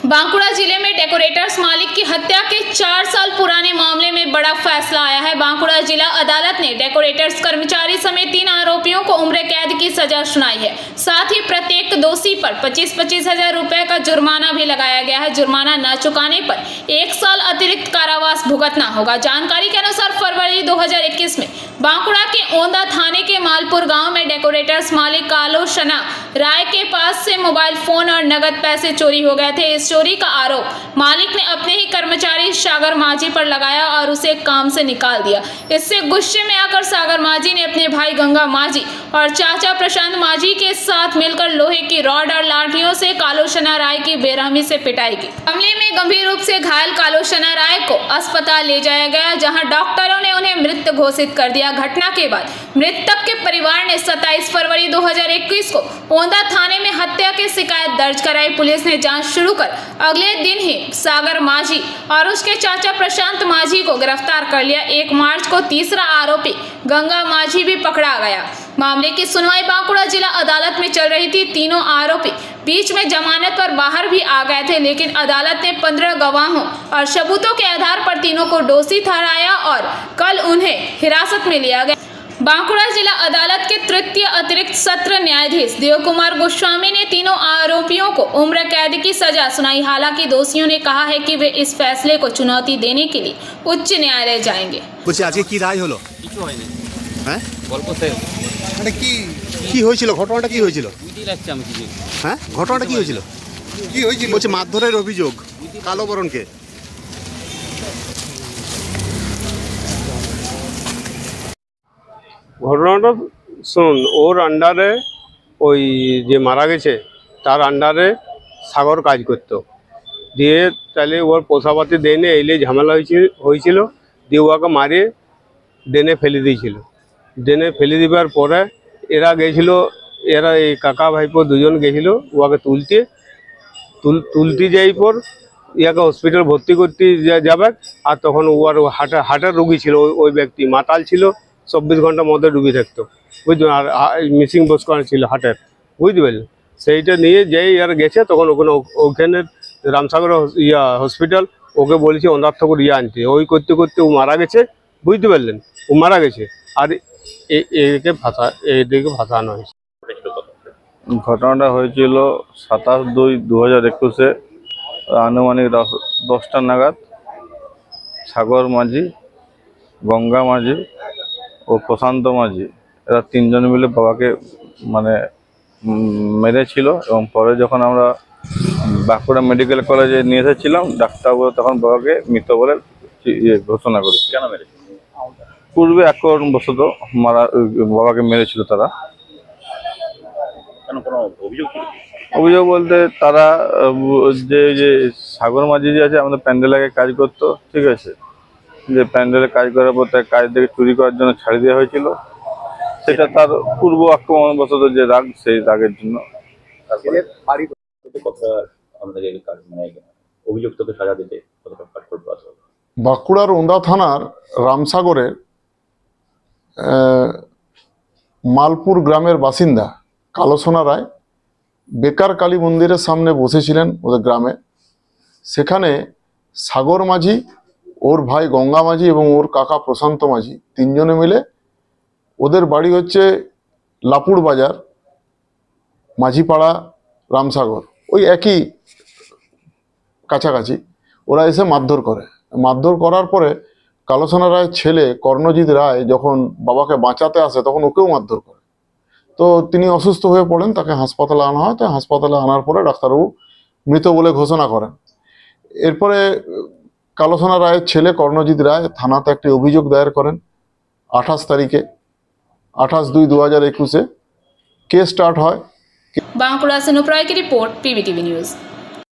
बांकुड़ा जिले में डेकोरेटर्स मालिक की हत्या के 4 साल पुराने मामले में बड़ा फैसला आया है। बांकुड़ा जिला अदालत ने डेकोरेटर्स कर्मचारी समेत 3 आरोपियों को उम्र कैद की सजा सुनाई है। साथ ही प्रत्येक दोषी पर 25-25 हजार रुपए का जुर्माना भी लगाया गया है। जुर्माना न चुकाने पर 1 साल अतिरिक्त कारावास भुगतना होगा। जानकारी के अनुसार फरवरी 2021 में बांकुड़ा के ओंदा थाने के मालपुर गांव में डेकोरेटर्स मालिक कालोशना राय के पास से मोबाइल फोन और नगद पैसे चोरी हो गए थे। इस चोरी का आरोप मालिक ने अपने ही कर्मचारी सागर माझी पर लगाया और उसे काम से निकाल दिया। इससे गुस्से में आकर सागर माझी ने अपने भाई गंगा माझी और चाचा प्रशांत माझी के साथ मिलकर लोहे की रॉड और लाठियों से कालोशना राय की बेरहमी से पिटाई की। हमले में गंभीर रूप से घायल कालोशना राय को अस्पताल ले जाया गया, जहां डॉक्टरों ने उन्हें मृत घोषित कर दिया। घटना के बाद मृतक के परिवार ने 27 फरवरी 2021 को ओंदा थाने में हत्या की शिकायत दर्ज कराई। पुलिस ने जांच शुरू कर अगले दिन ही सागर माझी और उसके चाचा प्रशांत माझी को गिरफ्तार कर लिया। 1 मार्च को तीसरा आरोपी गंगा माझी भी पकड़ा गया। मामले की सुनवाई बांकुड़ा जिला अदालत में चल रही थी। तीनों आरोपी बीच में जमानत पर बाहर भी आ गए थे, लेकिन अदालत ने 15 गवाहों और सबूतों के आधार पर तीनों को दोषी ठहराया और कल उन्हें हिरासत में लिया गया। बांकुड़ा जिला अदालत के तृतीय अतिरिक्त सत्र न्यायाधीश देव कुमार गोस्वामी ने तीनों आरोपियों को उम्र कैद की सजा सुनाई। हालांकि दोषियों ने कहा है कि वे इस फैसले को चुनौती देने के लिए उच्च न्यायालय जाएंगे। कुछ आज की राय हलो কিছু হয়নি হ্যাঁ গল্প শেষ মানে কি হয়েছিল ঘটনাটা কি হয়েছিল বুঝতে লাগছে আমি কিছু হ্যাঁ ঘটনাটা কি হয়েছিল বলছে মারধরের অভিযোগ কালো বরণকে ঘটনাটা শুনুন ওর আন্ডারে ওই যে মারা গেছে তার আন্ডারে সাগর কাজ করতো দিয়ে তাহলে ওর পোষাপাতি দেনে এলে ঝামেলা হয়েছিল দিয়ে ওকে মারিয়ে ডেনে ফেলে দিয়েছিল। ডেনে ফেলে দেওয়ার পরে এরা গেছিল, এরা এই কাকা ভাইপো দুজন গেছিল ওকে তুলতে যাই পর ইয়াকে হসপিটাল ভর্তি করতে যাবে। আর তখন ওর হার্টের রুগী ছিল, ওই ব্যক্তি মাতাল ছিল, 24 ঘন্টার মধ্যে ডুবে থাকতো বুঝলেন। আর মিসিং বোস করা ছিল হার্টের, বুঝতে পারলেন। সেইটা নিয়ে যেই আর গেছে তখন ওখানে রামসাগর হসপিটাল ওকে বলেছে অন্ধার্থকর আনতে। ওই করতে করতে ও মারা গেছে, বুঝতে পারলেন। ও মারা গেছে আর এদিকে ভাসানো হয়েছে। ঘটনাটা হয়েছিল 27/2/2021 আনুমানিক 10টা নাগাদ। সাগর মাঝি, গঙ্গা মাঝি ও প্রশান্ত মাঝি এরা 3 জন মিলে বাবাকে মানে মেরেছিল। এবং পরে যখন আমরা বাঁকুড়া মেডিকেল কলেজে নিয়ে এসেছিলাম, ডাক্তারবাবু তখন বাবাকে মৃত বলে ঘোষণা করেছে। কেন মেরেছে? পূর্বে একরণবশত বাবাকে মেরেছিল তারা। কেন কোনো অভিযোগ? অভিযোগ বলতে তারা যে সাগর মাঝি যে আছে আমাদের প্যান্ডেলে কাজ করতো, ঠিক আছে, যে প্যান্ডেলে কাজ করার পর তার কাজ থেকে চুরি করার জন্য ছাড়ি দেওয়া হয়েছিল। সেটা তার পূর্ব আক্রমণবশত যে রাগ, সেই রাগের জন্য। অভিযুক্তকে সাজা দিতে বাঁকুড়ার ওন্দা থানার রামসাগরের মালপুর গ্রামের বাসিন্দা কালোসোনা রায় বেকার কালী মন্দিরের সামনে বসেছিলেন ওদের গ্রামে। সেখানে সাগর মাঝি, ওর ভাই গঙ্গা মাঝি এবং ওর কাকা প্রশান্ত মাঝি 3 জনে মিলে, ওদের বাড়ি হচ্ছে লাপুর বাজার, মাঝিপাড়া, রামসাগর, ওই একই কাছাকাছি। ওরা এসে মারধর করে। মারধর করার পরে কালোসোনা রায়ের ছেলে কর্ণজিৎ রায় যখন বাবাকে বাঁচাতে আসে তখন ওকেও মারধর করে। তো তিনি অসুস্থ হয়ে পড়েন, তাকে হাসপাতালে আনা হয়। তো হাসপাতালে আনার পরে ডাক্তারবাবু মৃত বলে ঘোষণা করেন। এরপরে কালোসোনা রায়ের ছেলে কর্ণজিৎ রায় থানাতে একটি অভিযোগ দায়ের করেন 28 তারিখে, 28/2/2021 কেস স্টার্ট হয়। बांकुड़ा से नुप्राय की रिपोर्ट, PBTV न्यूज।